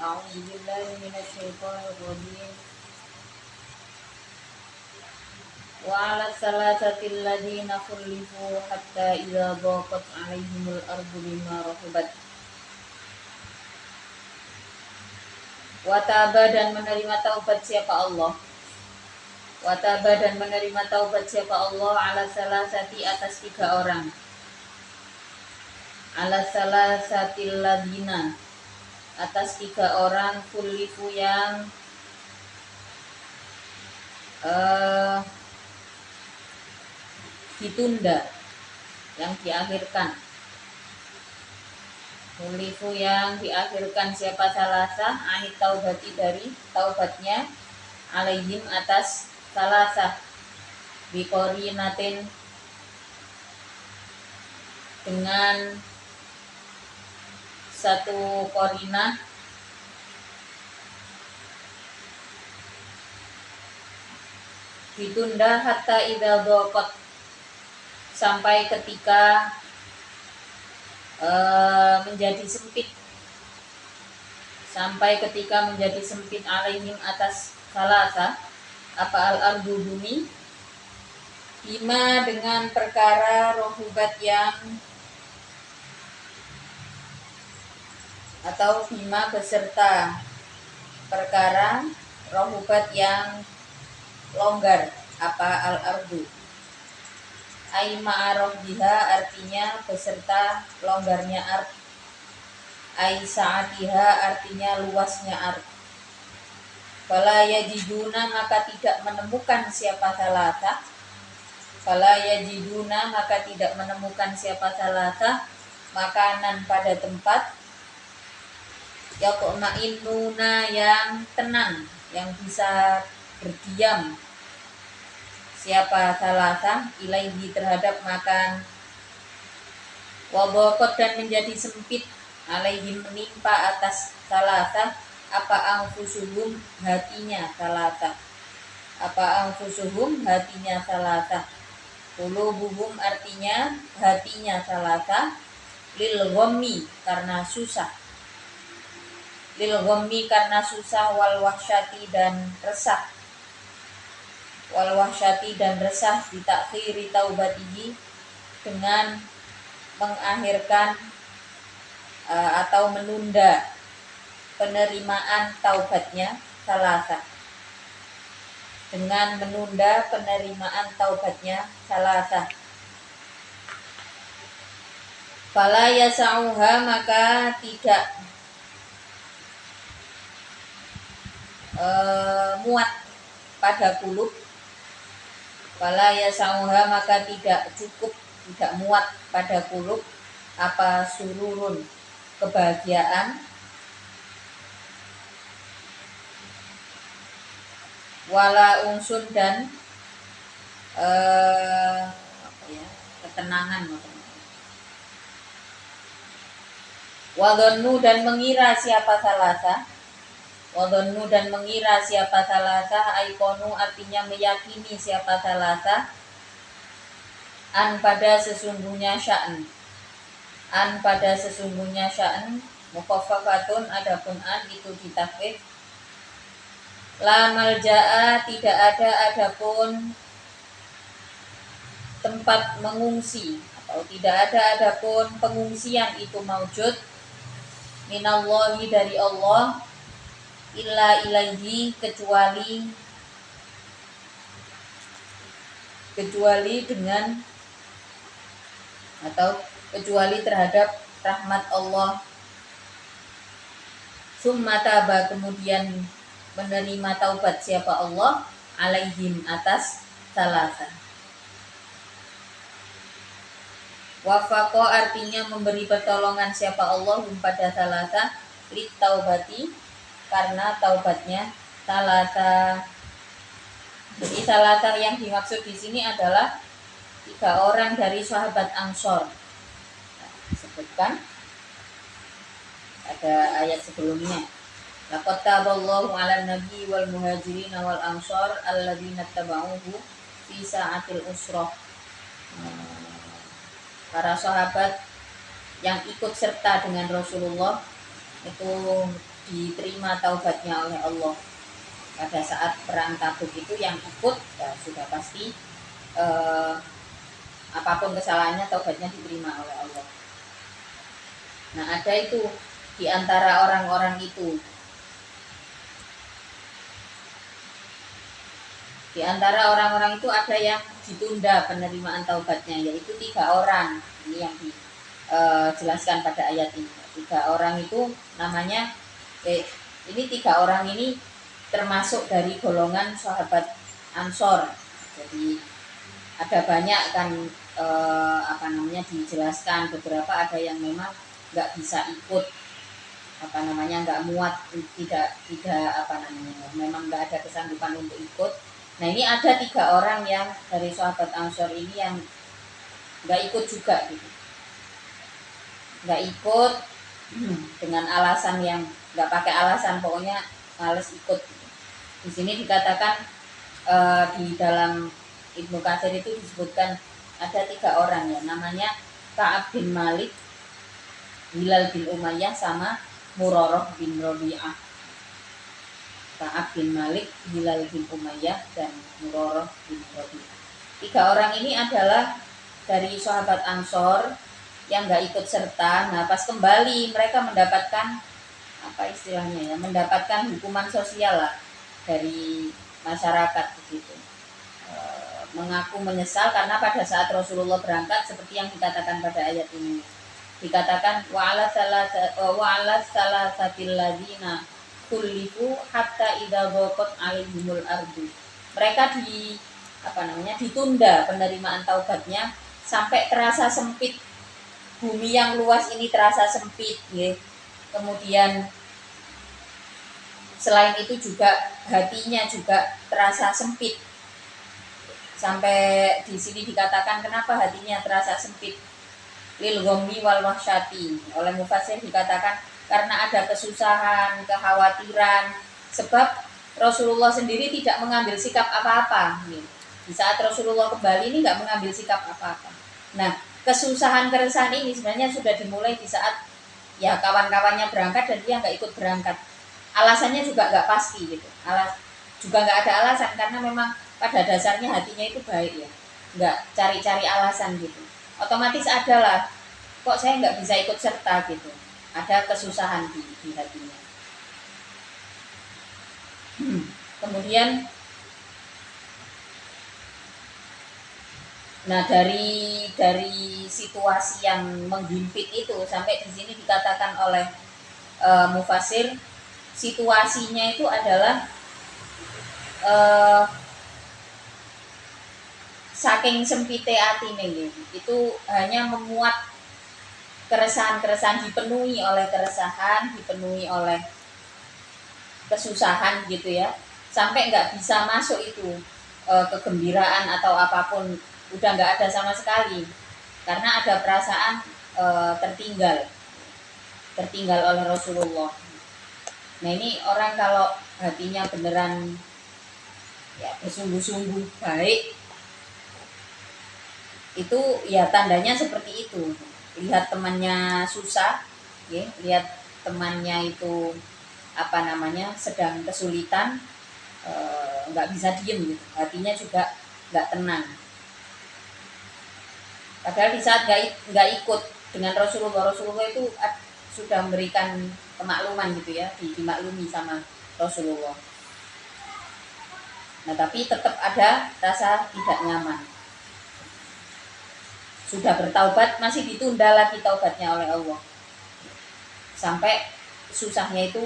أعوذ بالله من الشيطان الرجيم. وعلى الثلاثة الذين خلفوا حتى إذا ضاقت عليهم الأرض بما رحبت. Wataba dan menerima taubat siapa Allah. Wataba dan menerima taubat siapa Allah ala salasati atas 3 orang. Ala salasatil ladina atas 3 orang kulifu yang ditunda, yang diakhirkan. Kulifu yang diakhirkan siapa salasah anit taubati dari taubatnya alaihim atas salasah biqorinatin dengan satu korinah ditunda hatta idza dhaqat sampai ketika menjadi sempit, sampai ketika menjadi sempit alaihim atas salasa apa al-ardu bumi bima dengan perkara rohubat yang atau bima beserta perkara rohubat yang longgar apa al-ardu ai ma'aroh biha artinya beserta longgarnya ard ai sa'atiha artinya luasnya ard. Fala yajiduna maka tidak menemukan siapa salasa. Fala yajiduna maka tidak menemukan siapa salasa makanan pada tempat yaqma'inuna yang tenang, yang bisa berdiam siapa salasa ilaihi terhadap makan. Wabokot dan menjadi sempit alaihim menimpa atas salasa apa angfusuhum hatinya salasa, apa angfusuhum hatinya salasa. Qulubuhum artinya hatinya salasa lil ghammi karena susah, lil ghammi karena susah wal wahsyati dan resah, wal wahsyati dan resah ditakhiri taubatihi dengan mengakhirkan atau menunda penerimaan taubatnya salasa, dengan menunda penerimaan taubatnya salasa. Fala yasauha maka tidak muat pada kulub. Fala yasauha maka tidak cukup, tidak muat pada kulub apa sururun kebahagiaan wala unsun dan ketenangan. Wadhannu dan mengira siapa salasa. Wadhannu dan mengira siapa salasa aikonu artinya meyakini siapa salasa an pada sesungguhnya sya'n. An pada sesungguhnya sya'n mukhaffafatun adapun an itu ditakhfif. La malja'a tidak ada adapun tempat mengungsi atau tidak ada adapun pengungsian itu maujud minallahi dari Allah illa ilaihi kecuali dengan atau kecuali terhadap rahmat Allah. Summa taba kemudian menerima taubat siapa Allah alaihim atas salasa. Wafaqo artinya memberi pertolongan siapa Allah pada salasa lit taubati karena taubatnya salasa. Jadi salasa yang dimaksud di sini adalah 3 orang dari sahabat Ansor. Disebutkan ada ayat sebelumnya. Laqad taballahu 'alan nabi wal muhajirin wal ansor alladzina tabauhu fi sa'atil usrah. Para sahabat yang ikut serta dengan Rasulullah itu diterima taubatnya oleh Allah. Pada saat perang Tabuk itu yang ikut ya sudah pasti apapun kesalahannya taubatnya diterima oleh Allah. Nah, ada itu di antara orang-orang itu. Di antara orang-orang itu ada yang ditunda penerimaan taubatnya, yaitu 3 orang. Ini yang dijelaskan pada ayat ini. 3 orang itu namanya, ini 3 orang ini termasuk dari golongan sahabat Ansor. Jadi ada banyak kan dijelaskan, beberapa ada yang memang nggak bisa ikut, nggak muat, tidak memang nggak ada kesanggupan untuk ikut. Nah, ini ada 3 orang yang dari sahabat Ansor ini yang nggak ikut juga gitu, nggak ikut dengan alasan yang nggak pakai alasan, pokoknya males ikut. Di sini dikatakan di dalam Ibnu Katsir itu disebutkan ada 3 orang ya, namanya Ka'ab bin Malik, Hilal bin Umayyah, sama Murarah bin Rabi'ah. Ka'ab bin Malik, Hilal bin Umayyah, dan Murarah bin Rabi'ah. 3 orang ini adalah dari sahabat Ansor yang nggak ikut serta. Nah, pas kembali mereka mendapatkan mendapatkan hukuman sosial lah dari masyarakat begitu. Mengaku menyesal karena pada saat Rasulullah berangkat, seperti yang dikatakan pada ayat ini, dikatakan wa'ala salasatil ladzina kullifu hatta idza dhaqat 'alaihimul ardu. Mereka ditunda penerimaan taubatnya sampai terasa sempit. Bumi yang luas ini terasa sempit ya. Kemudian selain itu juga hatinya juga terasa sempit. Sampai di sini dikatakan kenapa hatinya terasa sempit, lil ghammi wal wahsyati. Oleh mufassir dikatakan karena ada kesusahan, kekhawatiran, sebab Rasulullah sendiri tidak mengambil sikap apa-apa. Di saat Rasulullah kembali ini nggak mengambil sikap apa-apa. Nah, kesusahan keresahan ini sebenarnya sudah dimulai di saat ya kawan-kawannya berangkat dan dia nggak ikut berangkat. Alasannya juga nggak pasti gitu. Juga nggak ada alasan karena memang pada dasarnya hatinya itu baik ya, nggak cari-cari alasan gitu. Otomatis adalah kok saya nggak bisa ikut serta gitu, ada kesusahan di hatinya. Kemudian nah dari situasi yang menghimpit itu sampai di sini dikatakan oleh mufassir, situasinya itu adalah saking sempite atine itu hanya memuat keresahan-keresahan, dipenuhi oleh keresahan, dipenuhi oleh kesusahan gitu ya, sampai nggak bisa masuk itu kegembiraan atau apapun, udah nggak ada sama sekali karena ada perasaan tertinggal oleh Rasulullah. Nah, ini orang kalau hatinya beneran ya bersungguh-sungguh baik, itu ya tandanya seperti itu. Lihat temannya susah ya, lihat temannya itu sedang kesulitan, nggak bisa diem gitu, hatinya juga nggak tenang. Padahal di saat nggak ikut dengan Rasulullah itu sudah memberikan kemakluman gitu ya, dimaklumi sama Rasulullah. Nah, tapi tetap ada rasa tidak nyaman. Sudah bertaubat masih ditunda lagi taubatnya oleh Allah sampai susahnya itu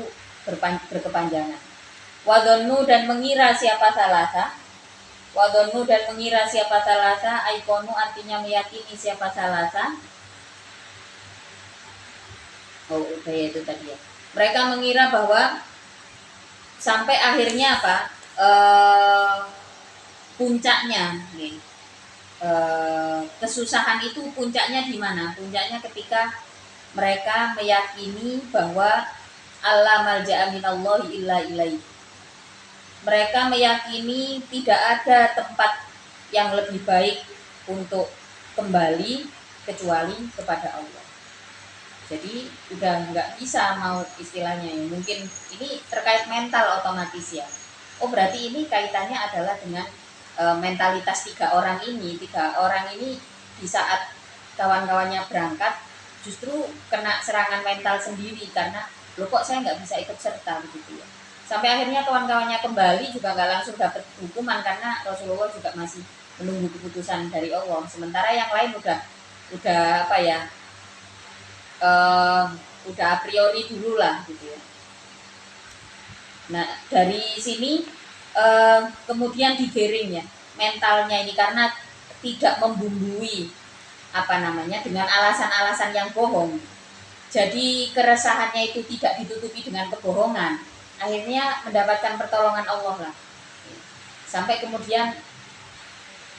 berkepanjangan. Wadonu dan mengira siapa salasa. Wadonu dan mengira siapa salasa. Aikonu artinya meyakini siapa salasa. Oh, udah ya itu tadi ya. Mereka mengira bahwa sampai akhirnya puncaknya nih. Kesusahan itu puncaknya di mana? Puncaknya ketika mereka meyakini bahwa alla malja'a minallahi illa ilaihi. Mereka meyakini tidak ada tempat yang lebih baik untuk kembali kecuali kepada Allah. Jadi udah nggak bisa mau istilahnya ya. Mungkin ini terkait mental otomatis ya. Oh berarti ini kaitannya adalah dengan mentalitas tiga orang ini. Tiga orang ini di saat kawan-kawannya berangkat justru kena serangan mental sendiri karena loh kok saya nggak bisa ikut serta begitu ya. Sampai akhirnya kawan-kawannya kembali juga nggak langsung dapat hukuman karena Rasulullah juga masih menunggu keputusan dari Allah. Sementara yang lain udah apa ya, uh, udah a priori dulu lah gitu ya. Nah dari sini kemudian digiring ya mentalnya ini karena tidak membumbui apa namanya dengan alasan-alasan yang bohong. Jadi keresahannya itu tidak ditutupi dengan kebohongan. Akhirnya mendapatkan pertolongan Allah lah. Sampai kemudian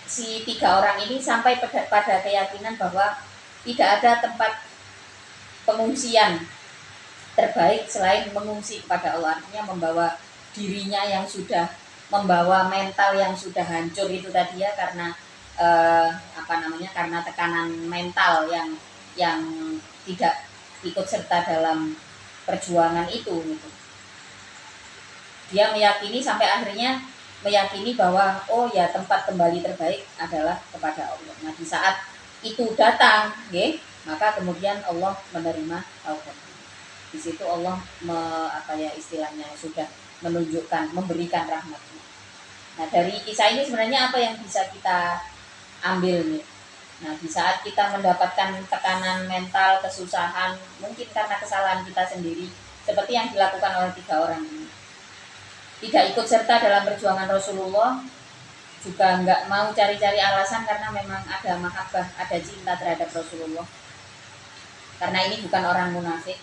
si tiga orang ini sampai pada keyakinan bahwa tidak ada tempat pengungsian terbaik selain mengungsi kepada Allah, artinya membawa dirinya yang sudah, membawa mental yang sudah hancur itu tadi ya karena apa namanya, karena tekanan mental yang tidak ikut serta dalam perjuangan itu gitu. Dia meyakini sampai akhirnya meyakini bahwa oh ya tempat kembali terbaik adalah kepada Allah. Nah di saat itu datang, maka kemudian Allah menerima taubat. Di situ Allah apa ya istilahnya sudah menunjukkan, memberikan rahmatnya. Nah dari kisah ini sebenarnya apa yang bisa kita ambil nih? Nah di saat kita mendapatkan tekanan mental, kesusahan, mungkin karena kesalahan kita sendiri, seperti yang dilakukan oleh tiga orang ini, tidak ikut serta dalam perjuangan Rasulullah, juga nggak mau cari-cari alasan karena memang ada mahabbah, ada cinta terhadap Rasulullah. Karena ini bukan orang munafik.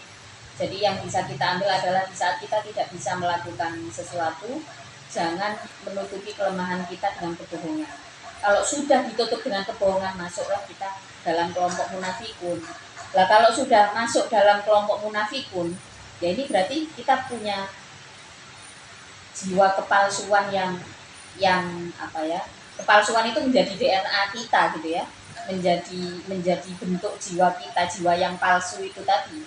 Jadi yang bisa kita ambil adalah di saat kita tidak bisa melakukan sesuatu, jangan menutupi kelemahan kita dengan kebohongan. Kalau sudah ditutup dengan kebohongan, masuklah kita dalam kelompok munafikun. Lah kalau sudah masuk dalam kelompok munafikun, ya ini berarti kita punya jiwa kepalsuan yang apa ya? Kepalsuan itu menjadi DNA kita gitu ya. Menjadi bentuk jiwa kita, jiwa yang palsu itu tadi.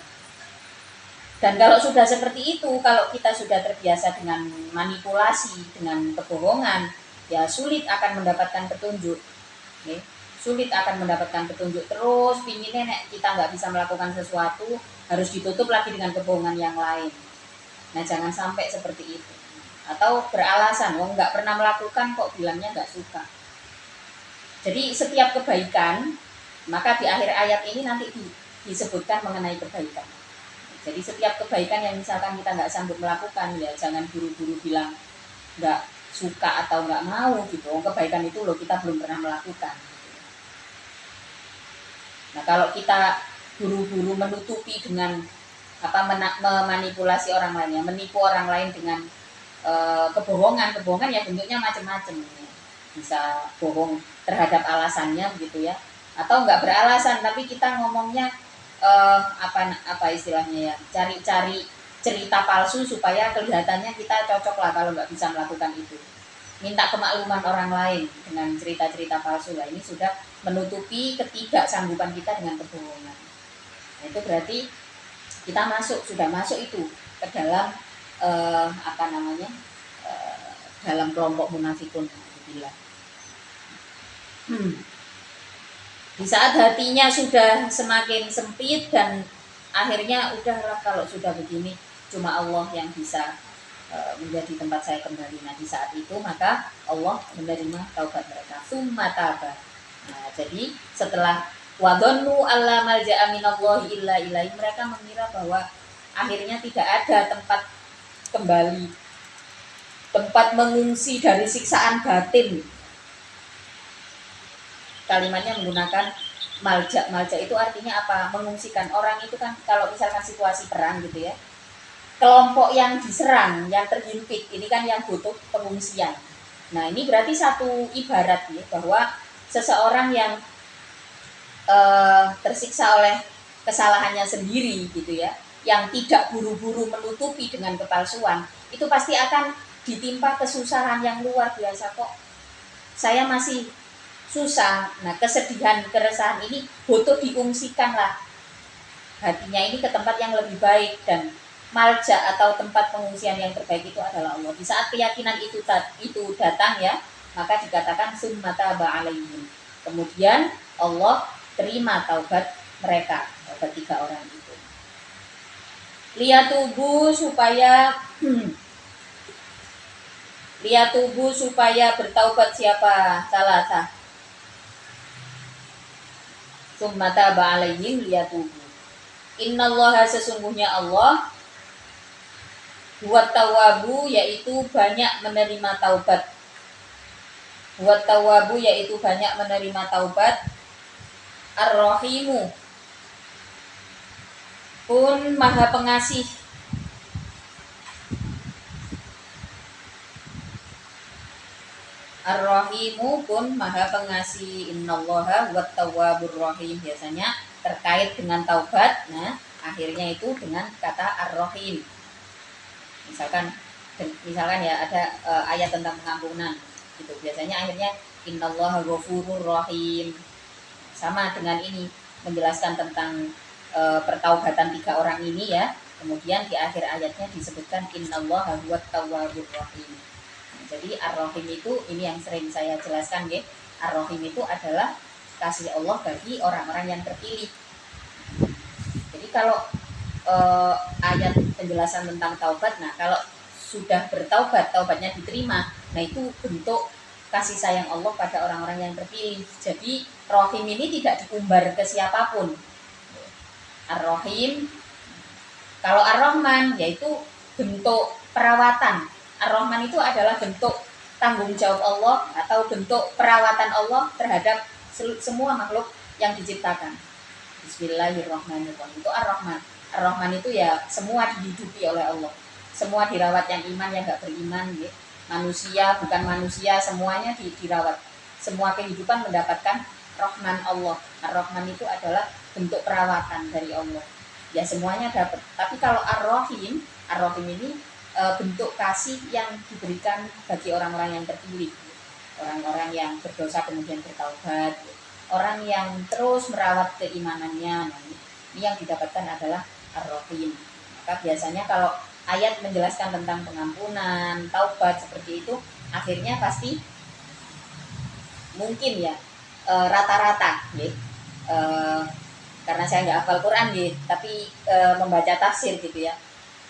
Dan kalau sudah seperti itu, kalau kita sudah terbiasa dengan manipulasi, dengan kebohongan, ya sulit akan mendapatkan petunjuk. Okay? Sulit akan mendapatkan petunjuk. Terus pinginnya kita nggak bisa melakukan sesuatu, harus ditutup lagi dengan kebohongan yang lain. Nah jangan sampai seperti itu. Atau beralasan, wong nggak pernah melakukan kok bilangnya nggak suka. Jadi setiap kebaikan, maka di akhir ayat ini nanti disebutkan mengenai kebaikan. Jadi setiap kebaikan yang misalkan kita nggak sanggup melakukan, ya jangan buru-buru bilang nggak suka atau nggak mau gitu. Kebaikan itu loh kita belum pernah melakukan. Nah kalau kita buru-buru menutupi dengan apa memanipulasi orang lain, ya menipu orang lain dengan kebohongan ya bentuknya macam-macam. Bisa bohong terhadap alasannya begitu ya, atau nggak beralasan tapi kita ngomongnya apa istilahnya ya, cari-cari cerita palsu supaya kelihatannya kita cocok lah kalau nggak bisa melakukan itu, minta kemakluman orang lain dengan cerita-cerita palsu lah. Ini sudah menutupi ketidaksanggupan kita dengan kebohongan. Nah, itu berarti kita sudah masuk itu ke dalam apa namanya, dalam kelompok munafikun. Di saat hatinya sudah semakin sempit dan akhirnya udahlah kalau sudah begini cuma Allah yang bisa menjadi tempat saya kembali. Nah di saat itu maka Allah menerima taubat mereka. Summa taba. Nah jadi setelah wadhannu alla malja'a minallahi illa ilaihi, mereka mengira bahwa akhirnya tidak ada tempat kembali, tempat mengungsi dari siksaan batin. Kalimatnya menggunakan malja. Malja itu artinya apa? Mengungsikan. Orang itu kan kalau misalkan situasi perang gitu ya, kelompok yang diserang, yang terhimpit, ini kan yang butuh pengungsian. Nah ini berarti satu ibarat ya, bahwa seseorang yang tersiksa oleh kesalahannya sendiri gitu ya, yang tidak buru-buru menutupi dengan kepalsuan, itu pasti akan ditimpa kesusahan yang luar biasa. Kok saya masih susah. Nah kesedihan, keresahan ini butuh diungsikan lah. hatinya ini ke tempat yang lebih baik, dan malja atau tempat pengungsian yang terbaik itu adalah Allah. Di saat keyakinan itu datang ya, maka dikatakan summa taba alaihim. Kemudian Allah terima taubat mereka, taubat 3 orang itu. Liyatubu supaya liyatubu supaya bertaubat siapa? Salah. Summa taba alaihim liyatubu. Innallaha sesungguhnya Allah buat tawabu yaitu banyak menerima taubat. Buat tawabu yaitu banyak menerima taubat. Ar-Rahimu pun maha pengasih. Ar-Rahimu pun maha pengasih. Innallaha buat tawabur rahim. Biasanya terkait dengan taubat, nah akhirnya itu dengan kata Ar-Rahim. Misalkan ya ada ayat tentang pengampunan gitu, biasanya akhirnya innallaha ghafurur rahim. Sama dengan ini menjelaskan tentang pertaubatan 3 orang ini ya, kemudian di akhir ayatnya disebutkan innallaha huwat tawwabur rahim. Nah, jadi Ar-Rahim itu ini yang sering saya jelaskan ya. Ar-Rahim itu adalah kasih Allah bagi orang-orang yang terpilih. Jadi kalau ayat penjelasan tentang taubat, nah kalau sudah bertaubat, taubatnya diterima, nah itu bentuk kasih sayang Allah pada orang-orang yang terpilih. Jadi Rahim ini tidak diumbar ke siapapun. Ar-Rahim. Kalau Ar-Rahman yaitu bentuk perawatan. Ar-Rahman itu adalah bentuk tanggung jawab Allah atau bentuk perawatan Allah terhadap semua makhluk yang diciptakan. Bismillahirrahmanirrahim. Itu Ar-Rahman. Ar-Rahman itu ya semua dihidupi oleh Allah. Semua dirawat, yang iman, yang gak beriman ya. Manusia, bukan manusia, semuanya dirawat. Semua kehidupan mendapatkan Rahman Allah. Ar-Rahman itu adalah bentuk perawatan dari Allah. Ya semuanya dapat. Tapi kalau Ar-Rahim ini bentuk kasih yang diberikan bagi orang-orang yang terpilih. Orang-orang yang berdosa kemudian bertaubat. Orang yang terus merawat keimanannya. Nah, ini yang didapatkan adalah Ar-Rahim. Maka biasanya kalau ayat menjelaskan tentang pengampunan, taubat seperti itu, akhirnya pasti mungkin ya rata-rata ya, karena saya nggak hafal Quran ya, tapi membaca tafsir gitu ya.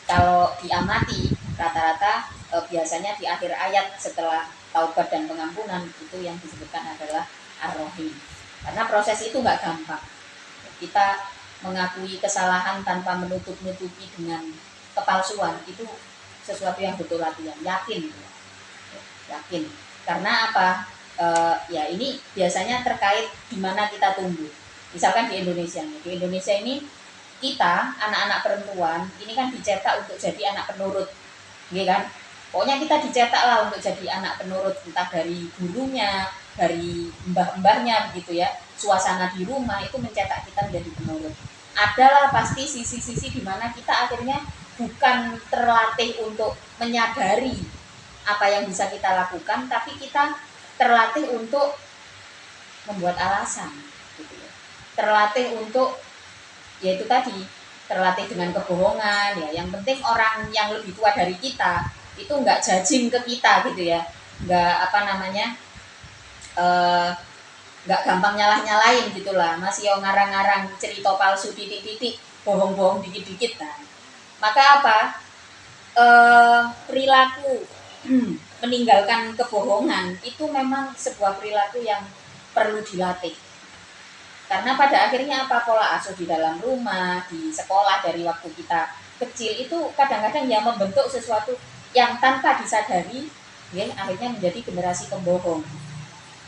Kalau diamati rata-rata biasanya di akhir ayat setelah taubat dan pengampunan itu yang disebutkan adalah Ar-Rahim. Karena proses itu nggak gampang. Kita mengakui kesalahan tanpa menutup-nutupi dengan kepalsuan itu sesuatu yang butuh latihan, yakin. Karena apa? Ya ini biasanya terkait di mana kita tumbuh. Misalkan di Indonesia ini kita anak-anak perempuan ini kan dicetak untuk jadi anak penurut, gitu kan? Pokoknya kita dicetak lah untuk jadi anak penurut, entah dari gurunya, dari mbah-mbahnya begitu ya. Suasana di rumah itu mencetak kita menjadi penurut. Adalah pasti sisi-sisi di mana kita akhirnya bukan terlatih untuk menyadari apa yang bisa kita lakukan, tapi kita terlatih untuk membuat alasan gitu ya. Terlatih untuk yaitu tadi, terlatih dengan kebohongan ya. Yang penting orang yang lebih tua dari kita itu nggak judging ke kita gitu ya, nggak nggak gampang nyalah-nyalain gitulah, masih ngarang-ngarang cerita palsu titik-titik, bohong-bohong dikit-dikit. Nah, maka apa? Perilaku meninggalkan kebohongan itu memang sebuah perilaku yang perlu dilatih. Karena pada akhirnya apa, pola asuh di dalam rumah, di sekolah dari waktu kita kecil itu kadang-kadang ya membentuk sesuatu yang tanpa disadari ya akhirnya menjadi generasi pembohong.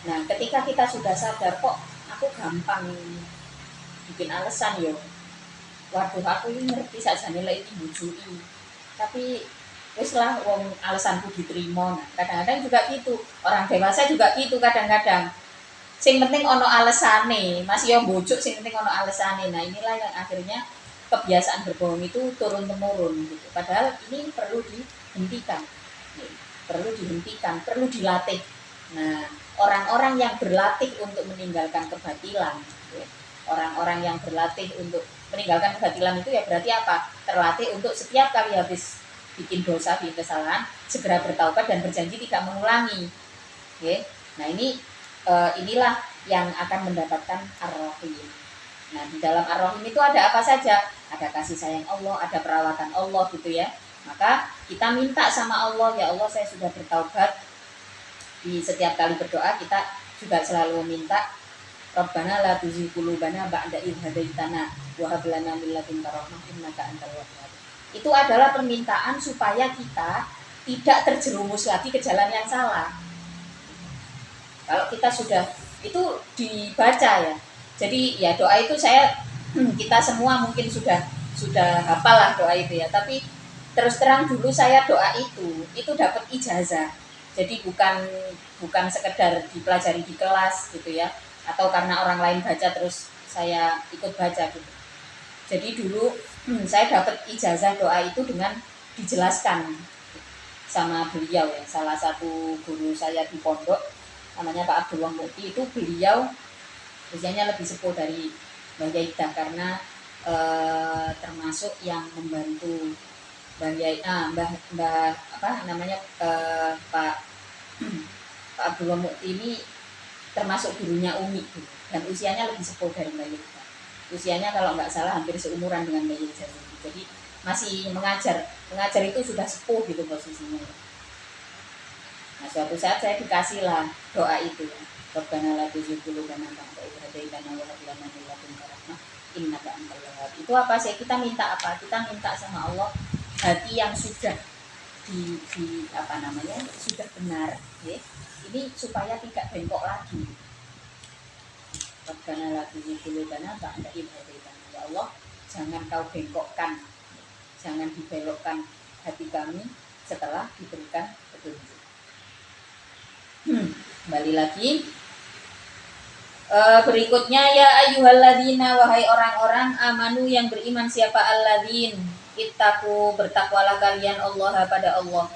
Nah, ketika kita sudah sadar kok aku gampang bikin alasan yo. Waduh, aku ini ngerti sajane lek dibujui. Tapi wis lah wong alasanku diterima. Nah, kadang-kadang juga gitu. Orang dewasa juga gitu kadang-kadang. Sing penting ono alesane, masih yo bojuk sing penting ono alesane. Nah, inilah yang akhirnya kebiasaan berbohong itu turun temurun gitu. Padahal ini perlu dihentikan. Perlu dilatih. Nah, orang-orang yang berlatih untuk meninggalkan kebatilan, orang-orang yang berlatih untuk meninggalkan kebatilan itu ya berarti apa? Terlatih untuk setiap kali habis bikin dosa, bikin kesalahan, segera bertaubat dan berjanji tidak mengulangi. Oke. Nah inilah yang akan mendapatkan ar-rahim. Nah di dalam ar-rahim itu ada apa saja? Ada kasih sayang Allah, ada perawatan Allah gitu ya. Maka kita minta sama Allah, ya Allah saya sudah bertaubat. Di setiap kali berdoa kita juga selalu minta Rabbana la tuzigh qulubana ba'da idh hadaitana wa hab lana min ladunka rahmah innaka antal wahhab. Itu adalah permintaan supaya kita tidak terjerumus lagi ke jalan yang salah. Kalau kita sudah itu dibaca ya. Jadi ya doa itu kita semua mungkin sudah hafal lah doa itu ya. Tapi terus terang dulu saya doa itu dapat ijazah. Jadi bukan sekedar dipelajari di kelas gitu ya, atau karena orang lain baca terus saya ikut baca gitu. Jadi dulu saya dapat ijazah doa itu dengan dijelaskan sama beliau ya, salah satu guru saya di pondok namanya Pak Abdullah Mukti. Itu beliau usianya lebih sepuh dari Mbah Yaidah karena termasuk yang membantu Mbah Pak Abdullah Mukti ini termasuk gurunya Umi gitu. Dan usianya lebih sepuh dari Mbak Yaidah. Usianya kalau nggak salah hampir seumuran dengan Mbak Yaidah. Jadi masih mengajar itu sudah sepuh gitu posisinya. Nah suatu saat saya dikasih lah doa itu ya. Rabbana la tuzigh qulubana ba'da idh hadaitana wa hab lana min ladunka rahmah innaka antal wahhab. Itu apa sih? Kita minta apa? Kita minta sama Allah hati yang sudah sudah benar, ya. Ini supaya tidak bengkok lagi. Rabbana la tuzigh qulubana ba'da idh hadaitana. Ya Allah, jangan kau bengkokkan, jangan dibelokkan hati kami setelah diberikan petunjuk. Kembali lagi. Berikutnya ya ayyuhalladzina, wahai orang-orang amanu yang beriman, siapa alladzin ittaqu, bertakwalah kalian Allah pada Allah,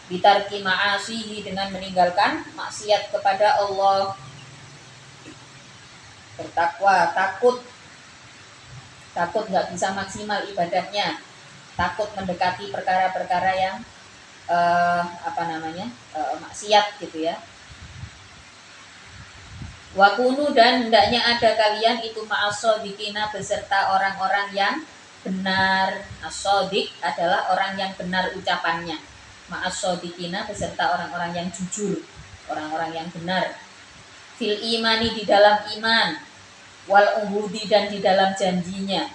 bitarki ma'asihi, dengan meninggalkan maksiat kepada Allah. Bertakwa, takut nggak bisa maksimal ibadahnya, takut mendekati perkara-perkara yang maksiat gitu ya. Wakunu, dan hendaknya ada kalian itu ma'as-shodiqina, beserta orang-orang yang benar. As-shodiq adalah orang yang benar ucapannya. Ma'as-shodiqina, beserta orang-orang yang jujur, orang-orang yang benar. Fil imani, di dalam iman. Wal uhudi, dan di dalam janjinya.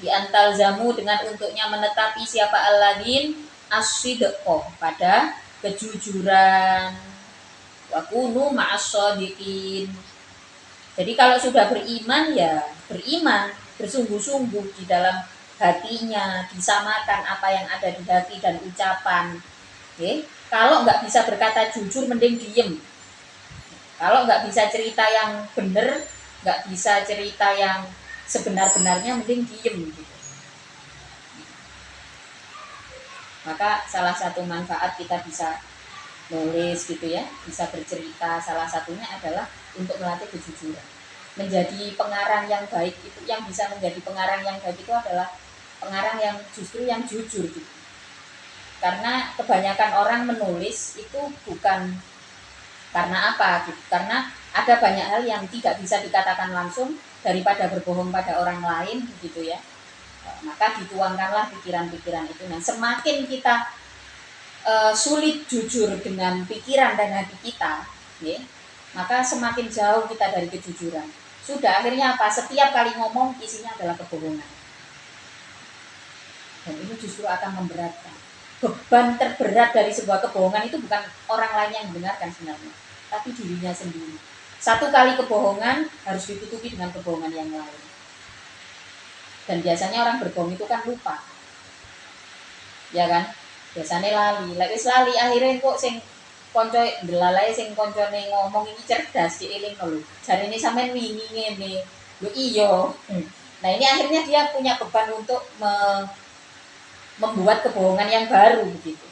Di antal zamu, dengan untuknya menetapi siapa alladin as-sidqo, pada kejujuran. Wakunu ma'as-shodiqin. Jadi kalau sudah beriman ya beriman, bersungguh-sungguh di dalam hatinya, disamakan apa yang ada di hati dan ucapan. Oke? Kalau nggak bisa berkata jujur, mending diem. Kalau nggak bisa cerita yang benar, nggak bisa cerita yang sebenar-benarnya, mending diem gitu. Maka salah satu manfaat kita bisa nulis gitu ya, bisa bercerita, salah satunya adalah untuk melatih kejujuran. Menjadi pengarang yang baik itu, yang bisa menjadi pengarang yang baik itu adalah pengarang yang justru yang jujur gitu. Karena kebanyakan orang menulis itu bukan karena apa gitu, karena ada banyak hal yang tidak bisa dikatakan langsung, daripada berbohong pada orang lain gitu ya. Maka dituangkanlah pikiran-pikiran itu. Nah semakin kita sulit jujur dengan pikiran dan hati kita, ya, maka semakin jauh kita dari kejujuran. Sudah akhirnya apa? Setiap kali ngomong isinya adalah kebohongan. Dan ini justru akan memberatkan. Beban terberat dari sebuah kebohongan itu bukan orang lain yang membenarkan sebenarnya, tapi dirinya sendiri. Satu kali kebohongan harus ditutupi dengan kebohongan yang lain. Dan biasanya orang berbohong itu kan lupa, ya kan? Biasanya lali, lali akhirnya kok sing konco delalai sing koncone ngomong ini cerdas, dieling lho. Jarine sampean wingi ngene. Lho iya. Nah, ini akhirnya dia punya beban untuk membuat kebohongan yang baru begitu.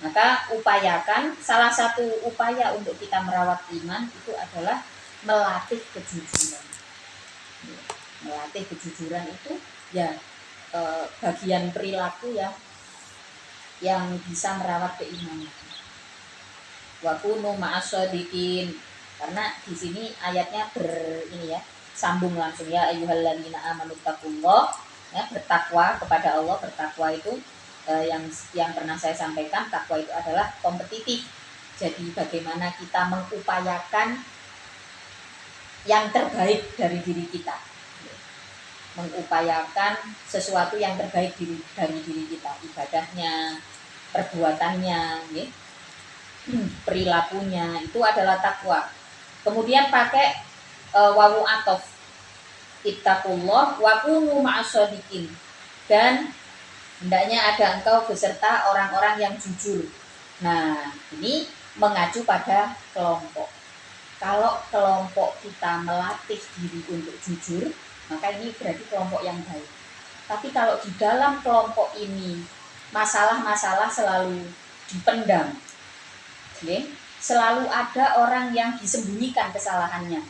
Maka upayakan, salah satu upaya untuk kita merawat iman itu adalah melatih kejujuran. Melatih kejujuran itu ya bagian perilaku ya yang bisa merawat keimanan. Wa kunu ma'asyadiqin. Karena di sini ayatnya ini ya, sambung langsung ya ayyuhalladzina amanu taqullah, ya, bertakwa kepada Allah. Bertakwa itu yang pernah saya sampaikan, takwa itu adalah kompetitif. Jadi bagaimana kita mengupayakan yang terbaik dari diri kita, mengupayakan sesuatu yang terbaik dari diri kita, ibadahnya, perbuatannya, ya, perilakunya, itu adalah takwa. Kemudian pakai wawu atof, ittaqullah wa kunu ma'asyadiqin, dan hendaknya ada engkau beserta orang-orang yang jujur. Nah, ini mengacu pada kelompok. Kalau kelompok kita melatih diri untuk jujur, maka ini berarti kelompok yang baik. Tapi kalau di dalam kelompok ini masalah-masalah selalu dipendam, okay? Selalu ada orang yang disembunyikan kesalahannya,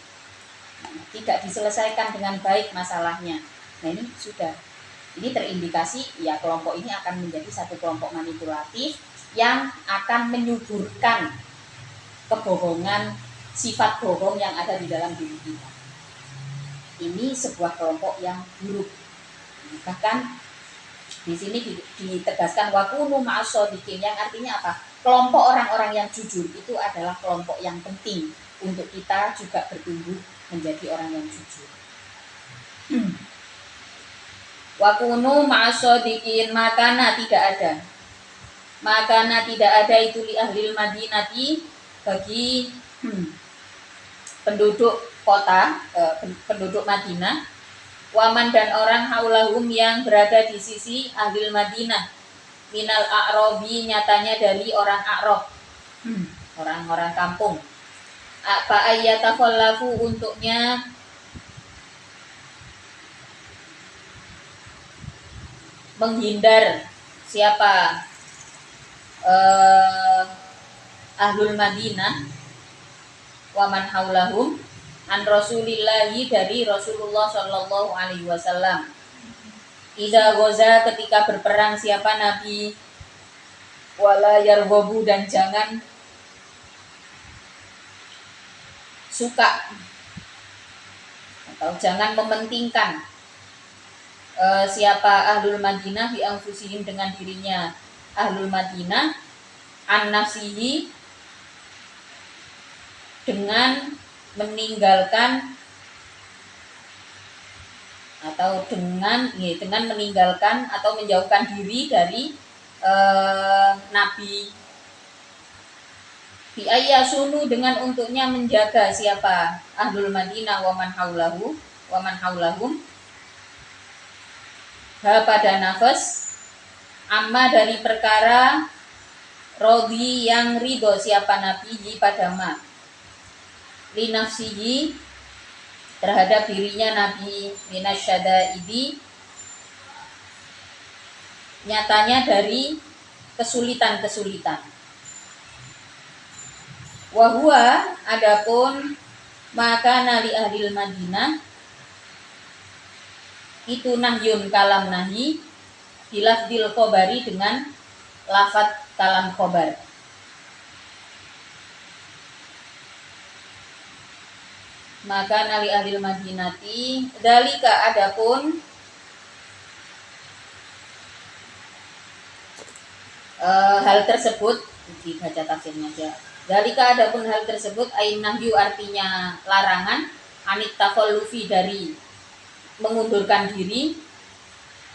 tidak diselesaikan dengan baik masalahnya. Nah ini sudah, ini terindikasi ya kelompok ini akan menjadi satu kelompok manipulatif yang akan menyuburkan kebohongan, sifat bohong yang ada di dalam diri kita. Ini sebuah kelompok yang buruk. Bahkan di sini ditegaskan wakunu ma'asyadiqin, yang artinya apa? Kelompok orang-orang yang jujur itu adalah kelompok yang penting untuk kita juga bertumbuh menjadi orang yang jujur. Wakunu ma'asyadiqin, makana tidak ada. Makana tidak ada itu li ahlil madinati, bagi penduduk kota, penduduk Madinah, waman dan orang haulahum yang berada di sisi ahlil Madinah, minal a'robi, nyatanya dari orang A'rob, orang-orang kampung. Apa ayyatafallafu, untuknya menghindar siapa ahlul Madinah, waman haulahum, an Rasulillahi, dari Rasulullah Shallallahu Alaihi Wasallam. Idza goza, ketika berperang siapa Nabi, wala yarghabu, dan jangan suka atau jangan mementingkan siapa ahlul Madinah bi anfusihim, dengan dirinya ahlul Madinah, an nafsihi, dengan meninggalkan atau dengan meninggalkan atau menjauhkan diri dari Nabi. Bi ayyasunu, dengan untuknya menjaga siapa ahlul Madinah waman haulahum pada nafas, amma, dari perkara, rodi, yang ridho siapa Nabi pada ma, li nafsihi, terhadap dirinya Nabi, minasyadaidi, nyatanya dari kesulitan-kesulitan. Wahua, adapun maka nali ahlil Madinah, itu nahyun kalam nahi, bilafdil khobari, dengan lafad kalam khobar. Maka nali ahlil Madinati, dalika, adapun hal tersebut, dibaca tafsirnya aja. Dalika, adapun hal tersebut, ain nahyu, artinya larangan, anit takhallufi, dari mengundurkan diri,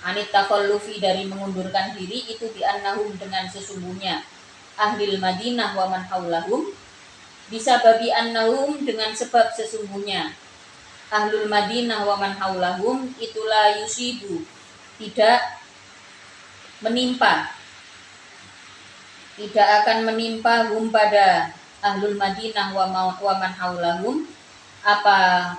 anit takhallufi, dari mengundurkan diri, itu bi'annahum, dengan sesungguhnya ahlil Madinah wa man haulahum, bisa babi annahum, dengan sebab sesungguhnya ahlul Madinah wa man haulahum, itulah yusibu, tidak menimpa, tidak akan menimpa hum, pada ahlul Madinah wa man haulahum, apa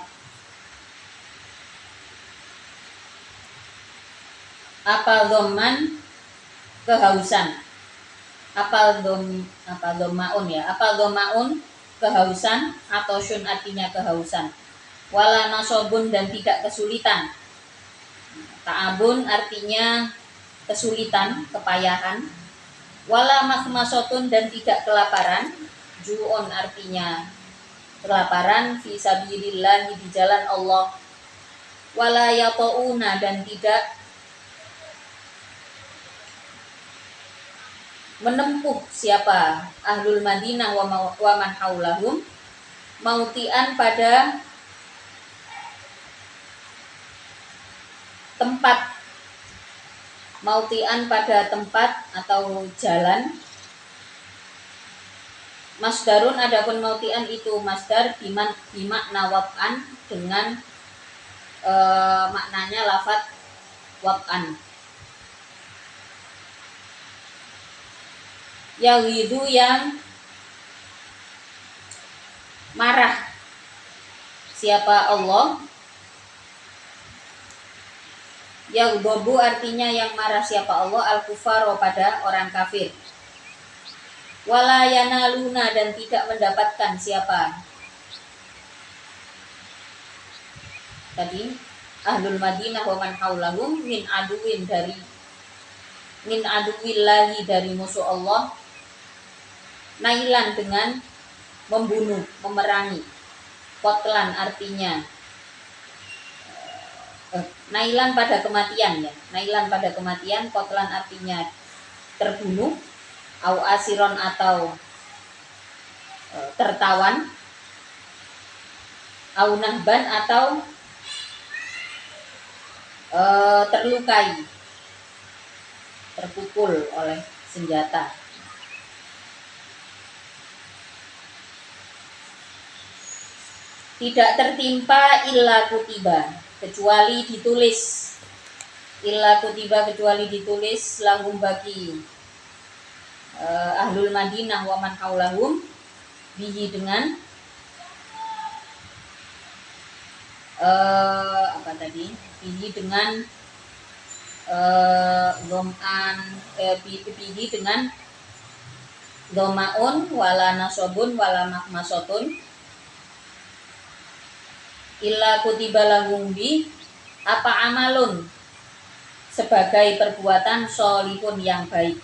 dhamman, kehausan, apa dhammaun ya, apa dhammaun, kehausan, atau syun, artinya kehausan. wala nasobun dan tidak kesulitan. Ta'abun artinya kesulitan, kepayahan. Wala makhmasotun dan tidak kelaparan. Ju'un artinya kelaparan fi sabilillah di jalan Allah. Wala yata'una dan tidak menempuh siapa ahlul Madinah wa man haulahum mautian pada tempat, mautian pada tempat atau jalan. Masdarun adapun mautian itu masdar bimakna wab'an dengan maknanya lafadz wab'an. Yawidu yang marah siapa Allah. Yaghdabu artinya yang marah siapa Allah al-kufar pada orang kafir. Wala yanaluna dan tidak mendapatkan siapa tadi ahlul Madinah wa man haulahum min aduwin dari min aduwillahi dari musuh Allah, nailan dengan membunuh, memerangi. Qatlan artinya nailan pada kematian ya. Nailan pada kematian, qatlan artinya terbunuh, au asiron atau tertawan, au nahban atau terlukai, terpukul oleh senjata. Tidak tertimpa illa kutiba kecuali ditulis, illa kutiba kecuali ditulis lahum bagi ahlul Madinah wa man haulahum bihi dengan apa tadi bihi dengan bihi dengan domaun wala nasobun wala makmasotun illa kutiba lahum bi apa amalun sebagai perbuatan sholihun yang baik.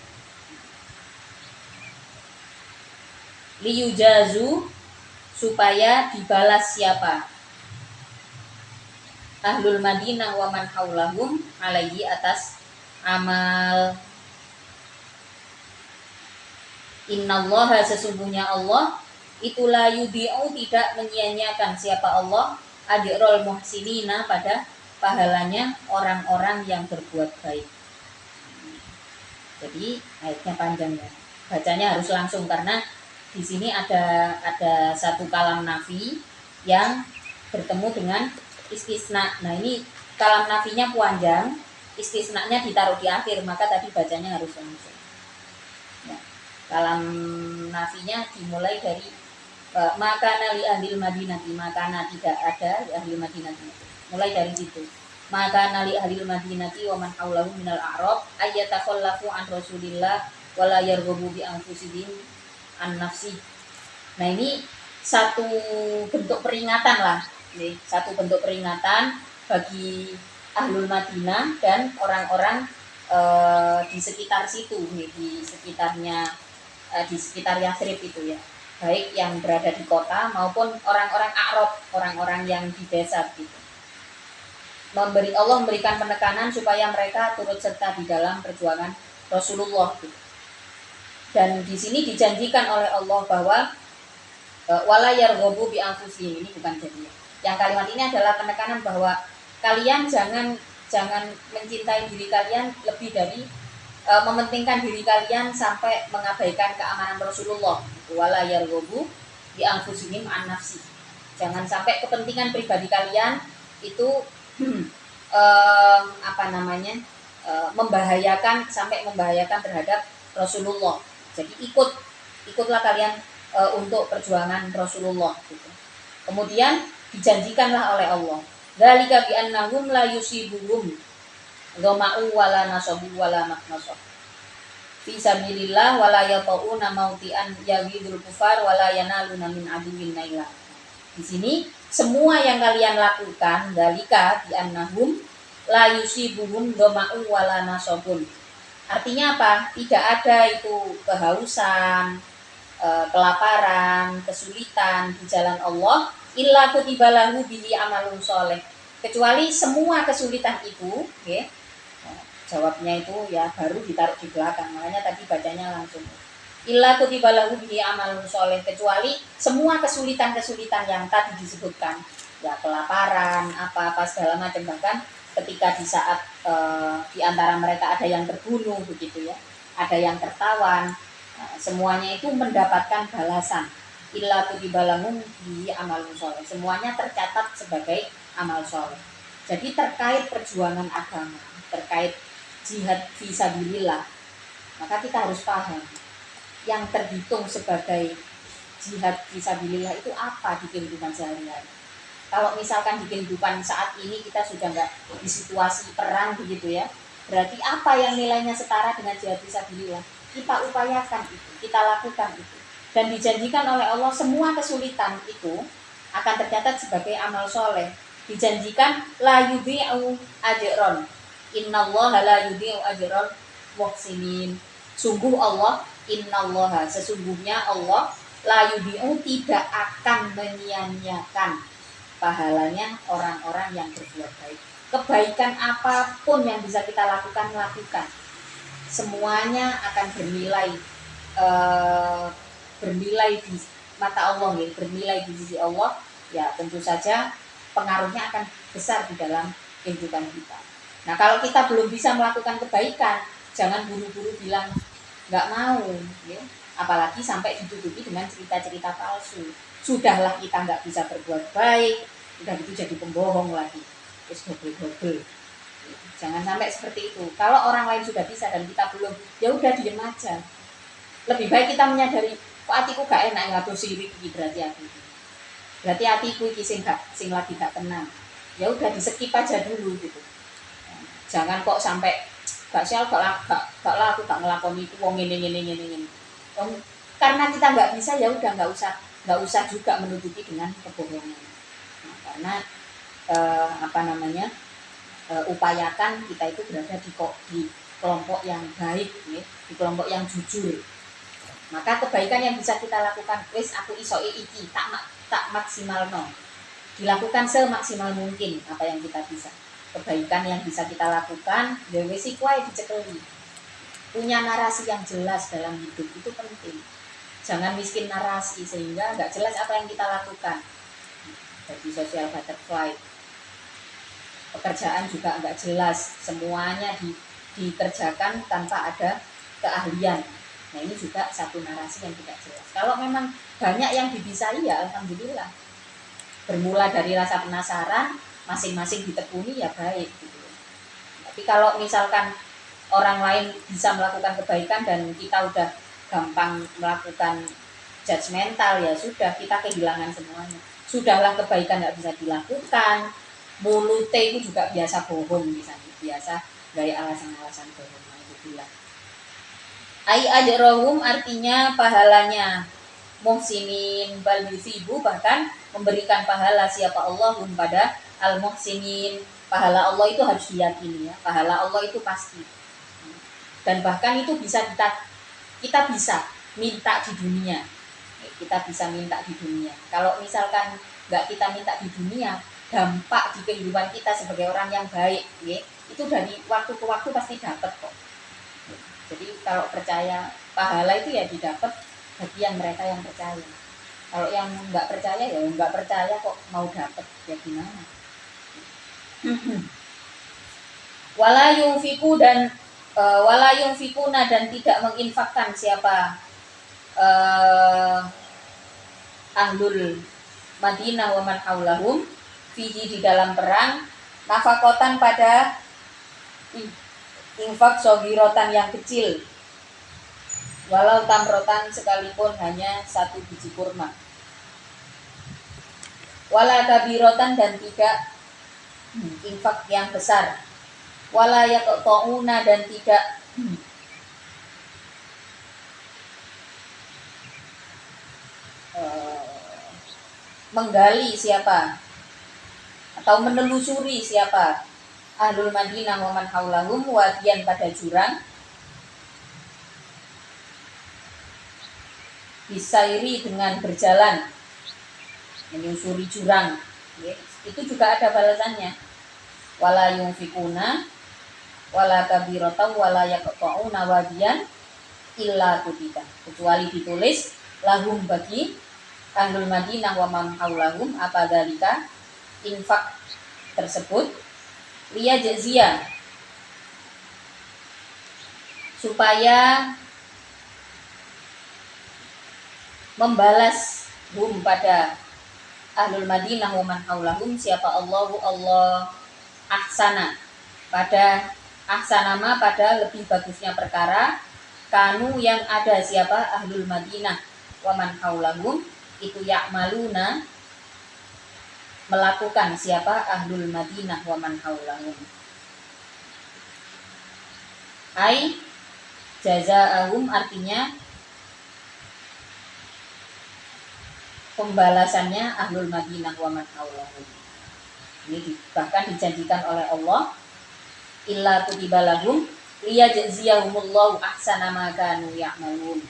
Liyujazu supaya dibalas siapa ahlul Madinah wa man haulahum alaihi atas amal. Innallaha sesungguhnya Allah itulah yudhi'u tidak menyia-nyiakan siapa Allah ajrul muhsinina pada pahalanya orang-orang yang berbuat baik. Jadi ayatnya panjang ya. Bacanya harus langsung karena di sini ada satu kalam nafi yang bertemu dengan istisna. Nah, ini kalam nafinya panjang, istisnanya ditaruh di akhir, maka tadi bacanya harus langsung. Ya. Kalam nafinya dimulai dari makana li ahli Madinah, makana tidak ada di ahli Madinah. Mulai dari situ. Makana li ahli Madinah wa man haulahum minal a'rab ayyatakhallafu an Rasulillah wa la yarghabu bi anfusihim an nafsi. Nah, ini satu bentuk peringatan lah. Ini satu bentuk peringatan bagi ahlul Madinah dan orang-orang di sekitar situ nih, di sekitarnya di sekitar Yathrib itu ya. Baik yang berada di kota maupun orang-orang Arab, orang-orang yang di desa gitu. Allah memberikan penekanan supaya mereka turut serta di dalam perjuangan Rasulullah gitu. Dan di sini dijanjikan oleh Allah bahwa wala yarghabu bi anfusihim, ini bukan jadinya. Yang kalimat ini adalah penekanan bahwa kalian jangan mencintai diri kalian lebih dari mementingkan diri kalian sampai mengabaikan keamanan Rasulullah. Wala yarghabu bi anfusihim an nafsi. Jangan sampai kepentingan pribadi kalian itu membahayakan sampai membahayakan terhadap Rasulullah. Jadi ikutlah kalian untuk perjuangan Rasulullah gitu. Kemudian dijanjikanlah oleh Allah, dzalika bi annahum la yusibuhum dhama'u wala nasabu wala maknasab fi sabilillah wala yata'una mautian yaghidul kufar wala yanaluna min aduwin naila. Di sini semua yang kalian lakukan dalika bi annahum la yusibuhum dhama'u wala nasabun. Artinya apa? Tidak ada itu kehausan, kelaparan, kesulitan di jalan Allah illa kutibalahu bihi amalun soleh. Kecuali semua kesulitan itu, ya, jawabnya itu ya baru ditaruh di belakang. Makanya tadi bacanya langsung. Illa kutibalahu bihi amalun soleh. Kecuali semua kesulitan-kesulitan yang tadi disebutkan, ya kelaparan, apa-apa segala macam, bahkan ketika di saat di antara mereka ada yang terbunuh begitu ya, ada yang tertawan, semuanya itu mendapatkan balasan. Illa kutibalahum bi amalun soleh. Semuanya tercatat sebagai amal soleh. Jadi terkait perjuangan agama, terkait jihad fisabilillah, maka kita harus paham yang terhitung sebagai jihad fisabilillah itu apa di kehidupan sehari-hari. Kalau misalkan di kehidupan saat ini kita sudah nggak di situasi perang begitu ya, berarti apa yang nilainya setara dengan jihad fisabilillah? Kita upayakan itu, kita lakukan itu. Dan dijanjikan oleh Allah semua kesulitan itu akan tercatat sebagai amal soleh. Dijanjikan la yudhi'u ajron. Innallaha la yudhi'u ajron muhsinin. Sungguh Allah, innallaha, sesungguhnya Allah la yudhi'u, tidak akan menyia-nyiakan pahalanya orang-orang yang berbuat baik. Kebaikan apapun yang bisa kita lakukan, lakukan. Semuanya akan bernilai di mata Allah, ya, bernilai di sisi Allah. Ya tentu saja pengaruhnya akan besar di dalam kehidupan kita. Nah kalau kita belum bisa melakukan kebaikan, jangan buru-buru bilang nggak mau, ya. Apalagi sampai ditutupi dengan cerita-cerita palsu. Sudahlah kita nggak bisa berbuat baik, udah gitu jadi pembohong lagi, terus double. Jangan sampai seperti itu. Kalau orang lain sudah bisa dan kita belum, ya udah diem aja. Lebih baik kita menyadari, kok hatiku gak enak nggak sirik iki, berarti hatiku iki sing lagi gak tenang. Ya udah di skip aja dulu gitu. Jangan kok sampai gak aku gak ngelakoni itu wong ini. Karena kita nggak bisa, ya udah nggak usah juga menutupi dengan kebohongan. Nah, karena upayakan kita itu berada di kelompok yang baik, ya, di kelompok yang jujur. Maka kebaikan yang bisa kita lakukan, wis aku iso iki tak maksimal no, dilakukan semaksimal mungkin apa yang kita bisa. Kebaikan yang bisa kita lakukan, ya wis iku ae dicekeli. Punya narasi yang jelas dalam hidup itu penting. Jangan miskin narasi sehingga nggak jelas apa yang kita lakukan. Jadi social butterfly, pekerjaan juga nggak jelas, semuanya dikerjakan tanpa ada keahlian. Nah ini juga satu narasi yang tidak jelas. Kalau memang banyak yang dibisai, ya alhamdulillah. Bermula dari rasa penasaran, masing-masing ditekuni, ya baik gitu. Tapi kalau misalkan orang lain bisa melakukan kebaikan dan kita udah gampang melakukan judgmental, ya sudah, kita kehilangan semuanya. Sudahlah kebaikan nggak bisa dilakukan, mulutnya itu juga biasa bohong, misalnya biasa gaya alasan-alasan bohong. Nah, itu bilang ai ajrohum, artinya pahalanya, muhsinin bal yusibu, bahkan memberikan pahala siapa Allahum pada al muhsinin. Pahala Allah itu harus diyakini, ya, pahala Allah itu pasti. Dan bahkan itu bisa kita bisa minta di dunia. Kita bisa minta di dunia. Kalau misalkan nggak kita minta di dunia, dampak di kehidupan kita sebagai orang yang baik, ya, itu dari waktu ke waktu pasti dapat kok. Jadi kalau percaya, pahala itu ya didapat bagian mereka yang percaya. Kalau yang nggak percaya, ya nggak percaya kok mau dapat, ya gimana? Wala yunfiku dan wala yunfikuna, dan tidak menginfakkan siapa ahlul Madinah wa man haulahum fihi, di dalam perang, nafakotan pada infak sogirotan yang kecil, walau tamrotan, sekalipun hanya satu biji kurma, wala kabirotan, dan tidak infak yang besar, wala yaqta'una, dan tidak menggali siapa atau menelusuri siapa ahlul Madinah wa man haulahum wadian pada jurang bisairi dengan berjalan menyusuri jurang, itu juga ada balasannya. Wala yunfikuna wala kabiratan wala yaqta'una wadiyan illa kutiba, kecuali ditulis lahum bagi ahlul Madinah wa man haulahum apa dalika infak tersebut liya jazia, supaya membalas pada ahlul Madinah wa man haulahum siapa Allah ahsana pada ahsanama pada lebih bagusnya perkara kanu yang ada siapa ahlul Madinah wa man haulahum itu ya'maluna melakukan siapa ahlul Madinah wa man haulahum ai jazaa'ahum artinya pembalasannya ahlul Madinah wa man haulahum. Ini bahkan dijanjikan oleh Allah illa kutiba lahum liyajziyahumullahu ahsana ma kanu ya'malun.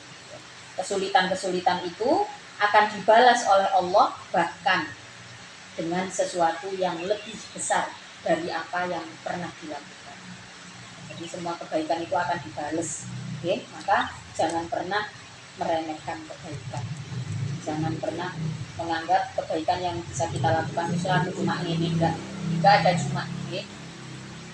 Kesulitan-kesulitan itu akan dibalas oleh Allah bahkan dengan sesuatu yang lebih besar dari apa yang pernah dilakukan. Jadi semua kebaikan itu akan dibalas. Oke, maka jangan pernah meremehkan kebaikan. Jangan pernah menganggap kebaikan yang bisa kita lakukan itu selalu cuma ini, enggak ada cuma ini.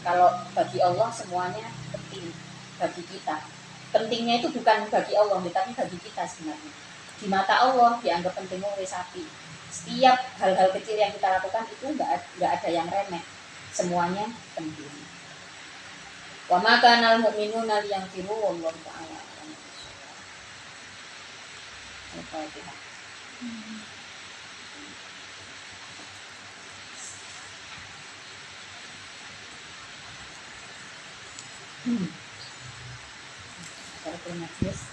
Kalau bagi Allah semuanya penting bagi kita. Pentingnya itu bukan bagi Allah, tapi bagi kita sebenarnya. Di mata Allah dianggap penting oleh sapi. Setiap hal-hal kecil yang kita lakukan itu enggak ada yang remeh. Semuanya penting. Wa ma kanal mu'minuna liyanfiru wallahu ta'ala. Al-Fatihah. Terima kasih.